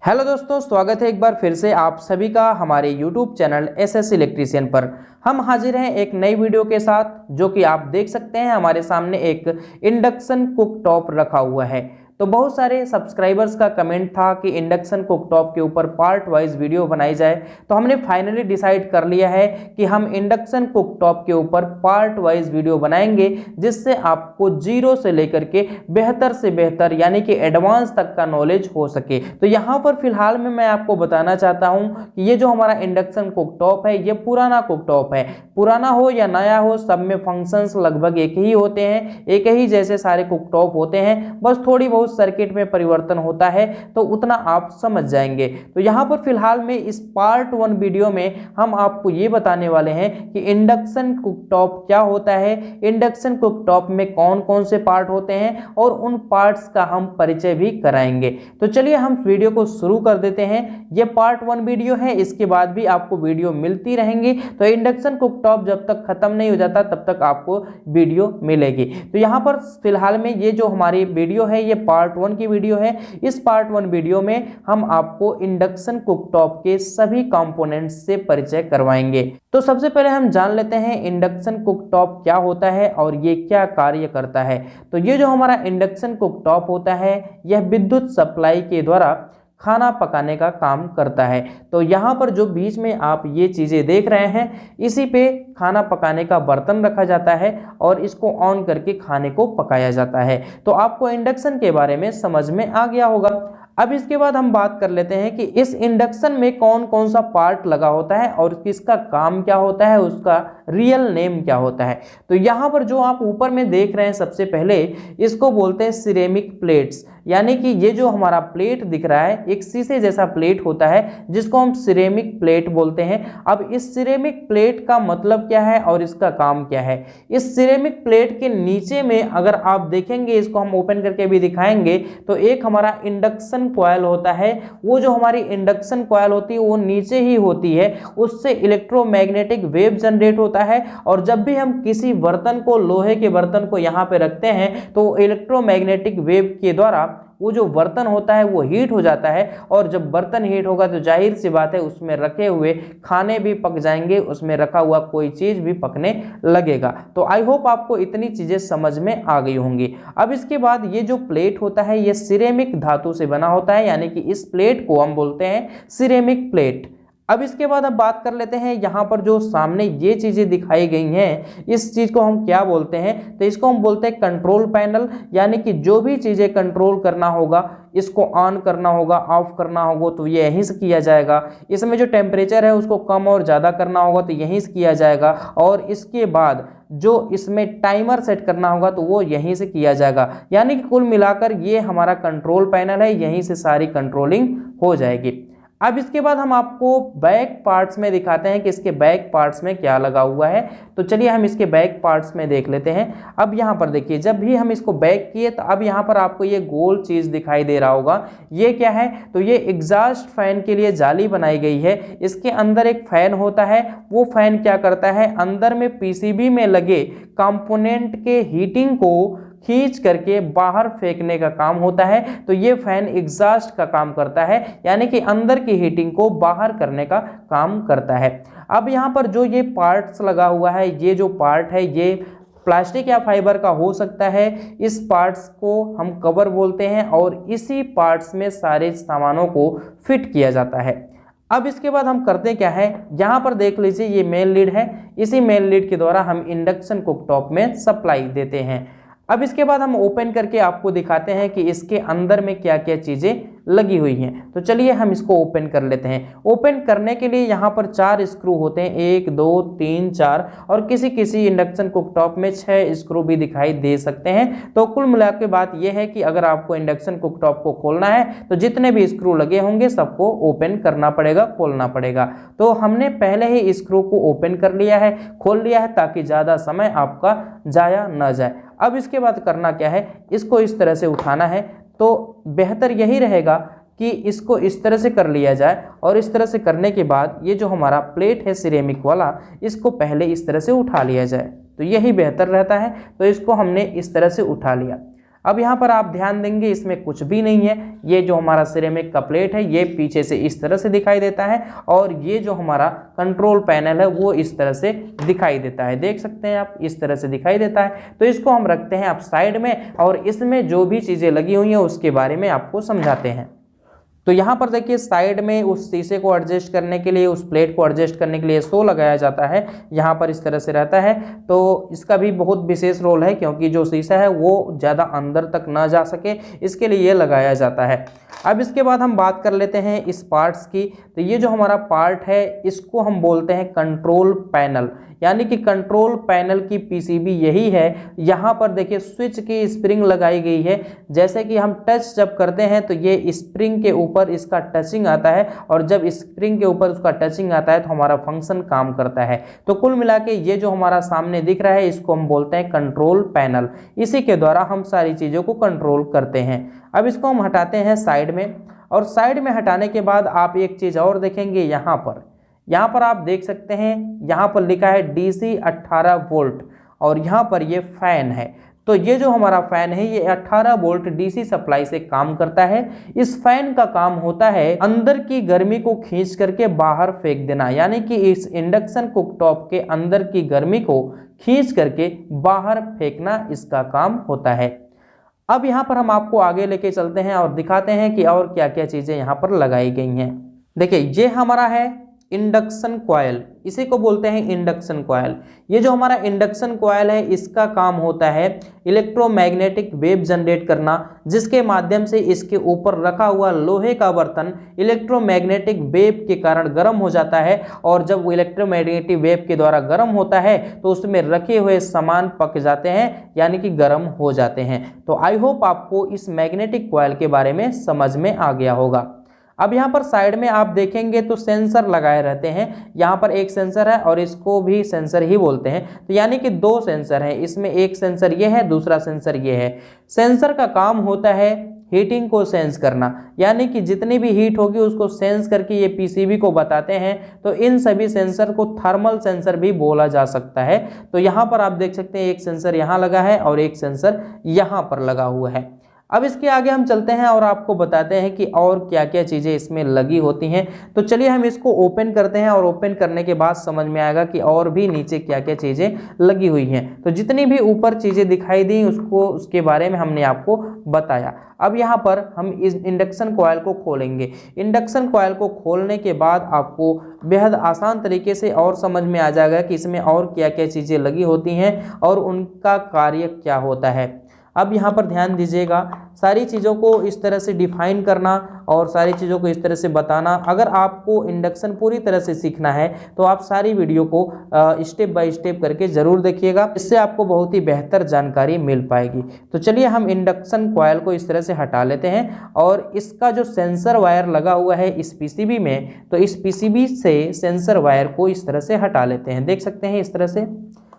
Hello दोस्तों, स्वागत है एक बार फिर से आप सभी का हमारे YouTube चैनल एसएस इलेक्ट्रीशियन पर। हम हाजिर हैं एक नई वीडियो के साथ, जो कि आप देख सकते हैं हमारे सामने एक इंडक्शन कुक टॉप रखा हुआ है। तो बहुत सारे सब्सक्राइबर्स का कमेंट था कि इंडक्शन कुक टॉप के ऊपर पार्ट वाइज वीडियो बनाई जाए, तो हमने फाइनली डिसाइड कर लिया है कि हम इंडक्शन कुक टॉप के ऊपर पार्ट वाइज वीडियो बनाएंगे, जिससे आपको जीरो से लेकर के बेहतर से बेहतर यानी कि एडवांस तक का नॉलेज हो सके। तो यहाँ पर फिलहाल में मैं आपको बताना चाहता हूँ कि ये जो हमारा इंडक्शन कुक टॉप है, ये पुराना कुक टॉप है। पुराना हो या नया हो, सब में फंक्शंस लगभग एक ही होते हैं, एक ही जैसे सारे कुक टॉप होते हैं, बस थोड़ी बहुत सर्किट में परिवर्तन होता है, तो उतना आप समझ जाएंगे। तो यहाँ पर फिलहाल में इस पार्ट 1 वीडियो में हम आपको ये बताने वाले हैं कि इंडक्शन कुक टॉप क्या होता है, इंडक्शन कुक टॉप में कौन कौन से पार्ट होते हैं और उन पार्ट्स का हम परिचय भी कराएंगे। तो चलिए हम वीडियो को शुरू कर देते हैं। ये पार्ट 1 वीडियो है, इसके बाद भी आपको वीडियो मिलती रहेंगी। तो इंडक्शन कुक टॉप जब तक खत्म नहीं हो जाता तब तक आपको वीडियो मिलेगी। तो यहाँ पर फिलहाल में ये जो हमारी वीडियो है, ये पार्ट 1 की वीडियो है। इस पार्ट 1 वीडियो में हम आपको इंडक्शन कुक टॉप के सभी कंपोनेंट्स से परिचय करवाएंगे। तो सबसे पहले हम जान लेते हैं इंडक्शन कुक टॉप क्या होता है और ये क्या कार्य करता है। तो ये जो हमारा इंडक्शन कुक टॉप होता है, यह विद्युत सप्लाई के द्वारा खाना पकाने का काम करता है। तो यहाँ पर जो बीच में आप ये चीज़ें देख रहे हैं, इसी पे खाना पकाने का बर्तन रखा जाता है और इसको ऑन करके खाने को पकाया जाता है। तो आपको इंडक्शन के बारे में समझ में आ गया होगा। अब इसके बाद हम बात कर लेते हैं कि इस इंडक्शन में कौन कौन सा पार्ट लगा होता है और किसका काम क्या होता है, उसका रियल नेम क्या होता है। तो यहाँ पर जो आप ऊपर में देख रहे हैं, सबसे पहले इसको बोलते हैं सिरेमिक प्लेट्स, यानी कि ये जो हमारा प्लेट दिख रहा है, एक शीशे जैसा प्लेट होता है जिसको हम सिरेमिक प्लेट बोलते हैं। अब इस सिरेमिक प्लेट का मतलब क्या है और इसका काम क्या है। इस सिरेमिक प्लेट के नीचे में अगर आप देखेंगे, इसको हम ओपन करके भी दिखाएंगे, तो एक हमारा इंडक्शन कॉइल होता है। वो जो हमारी इंडक्शन कॉइल होती है वो नीचे ही होती है, उससे इलेक्ट्रोमैग्नेटिक वेव जनरेट होता है। और जब भी हम किसी बर्तन को, लोहे के बर्तन को यहाँ पे रखते हैं, तो इलेक्ट्रोमैग्नेटिक वेव के द्वारा वो जो बर्तन होता है वो हीट हो जाता है। और जब बर्तन हीट होगा तो जाहिर सी बात है उसमें रखे हुए खाने भी पक जाएंगे, उसमें रखा हुआ कोई चीज़ भी पकने लगेगा। तो आई होप आपको इतनी चीज़ें समझ में आ गई होंगी। अब इसके बाद ये जो प्लेट होता है, ये सिरेमिक धातु से बना होता है, यानी कि इस प्लेट को हम बोलते हैं सिरेमिक प्लेट। अब इसके बाद हम बात कर लेते हैं, यहाँ पर जो सामने ये चीज़ें दिखाई गई हैं, इस चीज़ को हम क्या बोलते हैं। तो इसको हम बोलते हैं कंट्रोल पैनल, यानी कि जो भी चीज़ें कंट्रोल करना होगा, इसको ऑन करना होगा, ऑफ करना होगा, तो ये यहीं से किया जाएगा। इसमें जो टेम्परेचर है उसको कम और ज़्यादा करना होगा तो यहीं से किया जाएगा। और इसके बाद जो इसमें टाइमर सेट करना होगा तो वो यहीं से किया जाएगा। यानी कि कुल मिलाकर ये हमारा कंट्रोल पैनल है, यहीं से सारी कंट्रोलिंग हो जाएगी। अब इसके बाद हम आपको बैक पार्ट्स में दिखाते हैं कि इसके बैक पार्ट्स में क्या लगा हुआ है। तो चलिए हम इसके बैक पार्ट्स में देख लेते हैं। अब यहाँ पर देखिए, जब भी हम इसको बैक किए तो अब यहाँ पर आपको ये गोल चीज़ दिखाई दे रहा होगा। ये क्या है? तो ये एग्जॉस्ट फैन के लिए जाली बनाई गई है। इसके अंदर एक फैन होता है। वो फैन क्या करता है, अंदर में पीसीबी में लगे कंपोनेंट के हीटिंग को खींच करके बाहर फेंकने का काम होता है। तो ये फैन एग्जॉस्ट का काम करता है, यानी कि अंदर की हीटिंग को बाहर करने का काम करता है। अब यहाँ पर जो ये पार्ट्स लगा हुआ है, ये जो पार्ट है ये प्लास्टिक या फाइबर का हो सकता है। इस पार्ट्स को हम कवर बोलते हैं और इसी पार्ट्स में सारे सामानों को फिट किया जाता है। अब इसके बाद हम करते क्या है, यहाँ पर देख लीजिए ये मेन लीड है। इसी मेन लीड के द्वारा हम इंडक्शन कुक टॉप में सप्लाई देते हैं। अब इसके बाद हम ओपन करके आपको दिखाते हैं कि इसके अंदर में क्या क्या चीज़ें लगी हुई हैं। तो चलिए हम इसको ओपन कर लेते हैं। ओपन करने के लिए यहाँ पर 4 स्क्रू होते हैं, 1 2 3 4, और किसी किसी इंडक्शन कुक टॉप में 6 स्क्रू भी दिखाई दे सकते हैं। तो कुल मिला के बात यह है कि अगर आपको इंडक्शन कुक टॉप को खोलना है तो जितने भी स्क्रू लगे होंगे सबको ओपन करना पड़ेगा, खोलना पड़ेगा। तो हमने पहले ही स्क्रू को ओपन कर लिया है, खोल लिया है, ताकि ज़्यादा समय आपका जाया न जाए। अब इसके बाद करना क्या है, इसको इस तरह से उठाना है। तो बेहतर यही रहेगा कि इसको इस तरह से कर लिया जाए, और इस तरह से करने के बाद ये जो हमारा प्लेट है सिरेमिक वाला, इसको पहले इस तरह से उठा लिया जाए, तो यही बेहतर रहता है। तो इसको हमने इस तरह से उठा लिया। अब यहाँ पर आप ध्यान देंगे इसमें कुछ भी नहीं है। ये जो हमारा सिरेमिक का प्लेट है ये पीछे से इस तरह से दिखाई देता है और ये जो हमारा कंट्रोल पैनल है वो इस तरह से दिखाई देता है। देख सकते हैं आप, इस तरह से दिखाई देता है। तो इसको हम रखते हैं आप साइड में और इसमें जो भी चीज़ें लगी हुई हैं उसके बारे में आपको समझाते हैं। तो यहाँ पर देखिए साइड में उस शीशे को एडजस्ट करने के लिए, उस प्लेट को एडजस्ट करने के लिए शो लगाया जाता है। यहाँ पर इस तरह से रहता है। तो इसका भी बहुत विशेष रोल है क्योंकि जो शीशा है वो ज़्यादा अंदर तक ना जा सके, इसके लिए ये लगाया जाता है। अब इसके बाद हम बात कर लेते हैं इस पार्ट्स की। तो ये जो हमारा पार्ट है इसको हम बोलते हैं कंट्रोल पैनल, यानी कि कंट्रोल पैनल की पीसीबी यही है। यहाँ पर देखिए स्विच की स्प्रिंग लगाई गई है। जैसे कि हम टच जब करते हैं तो ये स्प्रिंग के ऊपर इसका टचिंग आता है और जब स्प्रिंग के ऊपर उसका टचिंग आता है तो हमारा फंक्शन काम करता है। तो कुल मिला के ये जो हमारा सामने दिख रहा है इसको हम बोलते हैं कंट्रोल पैनल। इसी के द्वारा हम सारी चीज़ों को कंट्रोल करते हैं। अब इसको हम हटाते हैं साइड में, और साइड में हटाने के बाद आप एक चीज़ और देखेंगे। यहाँ पर आप देख सकते हैं, यहाँ पर लिखा है DC 18 वोल्ट और यहाँ पर ये फैन है। तो ये जो हमारा फैन है ये 18 वोल्ट DC सप्लाई से काम करता है। इस फैन का काम होता है अंदर की गर्मी को खींच करके बाहर फेंक देना, यानी कि इस इंडक्शन कुकटॉप के अंदर की गर्मी को खींच करके बाहर फेंकना इसका काम होता है। अब यहाँ पर हम आपको आगे लेके चलते हैं और दिखाते हैं कि और क्या क्या चीज़ें यहाँ पर लगाई गई हैं। देखिए ये हमारा है इंडक्शन कॉयल, इसी को बोलते हैं इंडक्शन कॉयल। ये जो हमारा इंडक्शन कॉयल है इसका काम होता है इलेक्ट्रोमैग्नेटिक वेव जनरेट करना, जिसके माध्यम से इसके ऊपर रखा हुआ लोहे का बर्तन इलेक्ट्रोमैग्नेटिक वेव के कारण गर्म हो जाता है और जब वो इलेक्ट्रोमैग्नेटिक वेव के द्वारा गर्म होता है तो उसमें रखे हुए सामान पक जाते हैं, यानी कि गर्म हो जाते हैं। तो आई होप आपको इस मैग्नेटिक कॉयल के बारे में समझ में आ गया होगा। अब यहाँ पर साइड में आप देखेंगे तो सेंसर लगाए रहते हैं। यहाँ पर एक सेंसर है और इसको भी सेंसर ही बोलते हैं। तो यानी कि दो सेंसर हैं, इसमें एक सेंसर ये है, दूसरा सेंसर ये है। सेंसर का काम होता है हीटिंग को सेंस करना, यानी कि जितनी भी हीट होगी उसको सेंस करके ये पीसीबी को बताते हैं। तो इन सभी सेंसर को थर्मल सेंसर भी बोला जा सकता है। तो यहाँ पर आप देख सकते हैं एक सेंसर यहाँ लगा है और एक सेंसर यहाँ पर लगा हुआ है। अब इसके आगे हम चलते हैं और आपको बताते हैं कि और क्या क्या चीज़ें इसमें लगी होती हैं। तो चलिए हम इसको ओपन करते हैं और ओपन करने के बाद समझ में आएगा कि और भी नीचे क्या क्या चीज़ें लगी हुई हैं। तो जितनी भी ऊपर चीज़ें दिखाई दी उसके बारे में हमने आपको बताया। अब यहाँ पर हम इस इंडक्शन कॉयल को खोलेंगे। इंडक्शन कॉयल को खोलने के बाद आपको बेहद आसान तरीके से और समझ में आ जाएगा कि इसमें और क्या क्या चीज़ें लगी होती हैं और उनका कार्य क्या होता है। अब यहाँ पर ध्यान दीजिएगा, सारी चीज़ों को इस तरह से डिफाइन करना और सारी चीज़ों को इस तरह से बताना। अगर आपको इंडक्शन पूरी तरह से सीखना है तो आप सारी वीडियो को स्टेप बाय स्टेप करके ज़रूर देखिएगा, इससे आपको बहुत ही बेहतर जानकारी मिल पाएगी। तो चलिए हम इंडक्शन कॉयल को इस तरह से हटा लेते हैं और इसका जो सेंसर वायर लगा हुआ है इस पीसीबी में, तो इस पीसीबी से सेंसर वायर को इस तरह से हटा लेते हैं। देख सकते हैं इस तरह से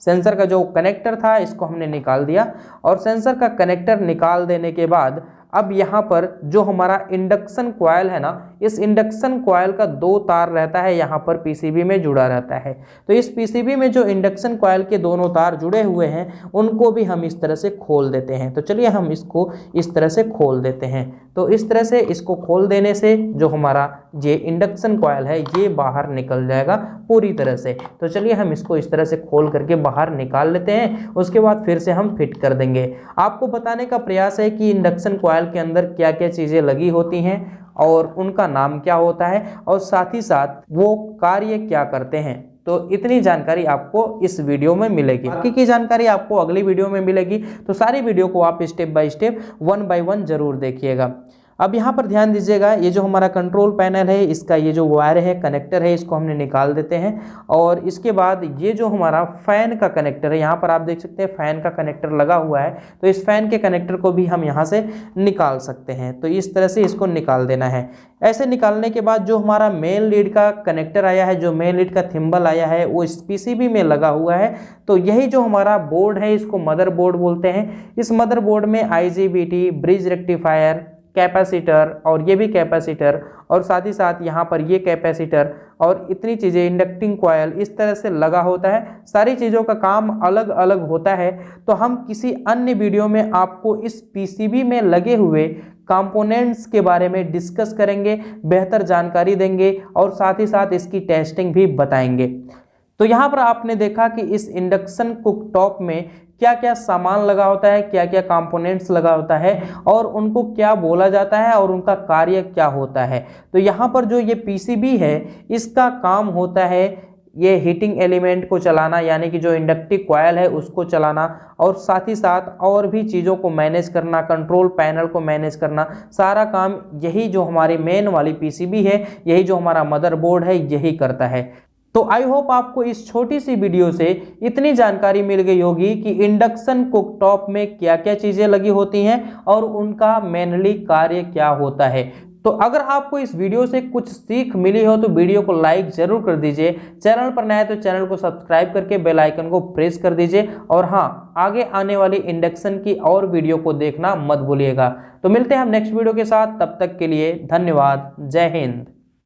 सेंसर का जो कनेक्टर था इसको हमने निकाल दिया और सेंसर का कनेक्टर निकाल देने के बाद अब यहाँ पर जो हमारा इंडक्शन कॉयल है ना, इस इंडक्शन कॉयल का दो तार रहता है यहाँ पर पीसीबी में जुड़ा रहता है। तो इस पीसीबी में जो इंडक्शन कॉयल के दोनों तार जुड़े हुए हैं उनको भी हम इस तरह से खोल देते हैं। तो चलिए हम इसको इस तरह से खोल देते हैं। तो इस तरह से इसको खोल देने से जो हमारा ये इंडक्शन कॉयल है ये बाहर निकल जाएगा पूरी तरह से। तो चलिए हम इसको इस तरह से खोल करके बाहर निकाल लेते हैं, उसके बाद फिर से हम फिट कर देंगे। आपको बताने का प्रयास है कि इंडक्शन कॉयल के अंदर क्या क्या चीज़ें लगी होती हैं और उनका नाम क्या होता है और साथ ही साथ वो कार्य क्या करते हैं। तो इतनी जानकारी आपको इस वीडियो में मिलेगी, बाकी की जानकारी आपको अगली वीडियो में मिलेगी। तो सारी वीडियो को आप स्टेप बाय स्टेप 1 बाय 1 जरूर देखिएगा। अब यहाँ पर ध्यान दीजिएगा, ये जो हमारा कंट्रोल पैनल है इसका ये जो वायर है, कनेक्टर है, इसको हमने निकाल देते हैं। और इसके बाद ये जो हमारा फैन का कनेक्टर है, यहाँ पर आप देख सकते हैं फैन का कनेक्टर लगा हुआ है। तो इस फैन के कनेक्टर को भी हम यहाँ से निकाल सकते हैं। तो इस तरह से इसको निकाल देना है। ऐसे निकालने के बाद जो हमारा मेन लीड का कनेक्टर आया है, जो मेन लीड का थिम्बल आया है, वो इस पीसीबी में लगा हुआ है। तो यही जो हमारा बोर्ड है इसको मदरबोर्ड बोलते हैं। इस मदरबोर्ड में IGBT, ब्रिज रेक्टिफायर, कैपेसिटर और ये भी कैपेसिटर और साथ ही साथ यहाँ पर ये कैपेसिटर और इतनी चीज़ें, इंडक्टिंग कॉयल इस तरह से लगा होता है। सारी चीज़ों का काम अलग अलग होता है। तो हम किसी अन्य वीडियो में आपको इस पीसीबी में लगे हुए कंपोनेंट्स के बारे में डिस्कस करेंगे, बेहतर जानकारी देंगे और साथ ही साथ इसकी टेस्टिंग भी बताएंगे। तो यहाँ पर आपने देखा कि इस इंडक्शन कुकटॉप में क्या क्या सामान लगा होता है, क्या क्या कंपोनेंट्स लगा होता है और उनको क्या बोला जाता है और उनका कार्य क्या होता है। तो यहाँ पर जो ये पीसीबी है इसका काम होता है ये हीटिंग एलिमेंट को चलाना, यानी कि जो इंडक्टिव कॉयल है उसको चलाना और साथ ही साथ और भी चीज़ों को मैनेज करना, कंट्रोल पैनल को मैनेज करना। सारा काम यही जो हमारी मेन वाली पीसीबी है, यही जो हमारा मदरबोर्ड है, यही करता है। तो आई होप आपको इस छोटी सी वीडियो से इतनी जानकारी मिल गई होगी कि इंडक्शन कुकटॉप में क्या क्या चीज़ें लगी होती हैं और उनका मेनली कार्य क्या होता है। तो अगर आपको इस वीडियो से कुछ सीख मिली हो तो वीडियो को लाइक जरूर कर दीजिए। चैनल पर नया है तो चैनल को सब्सक्राइब करके बेल आइकन को प्रेस कर दीजिए और हाँ, आगे आने वाली इंडक्शन की और वीडियो को देखना मत भूलिएगा। तो मिलते हैं हम नेक्स्ट वीडियो के साथ, तब तक के लिए धन्यवाद। जय हिंद।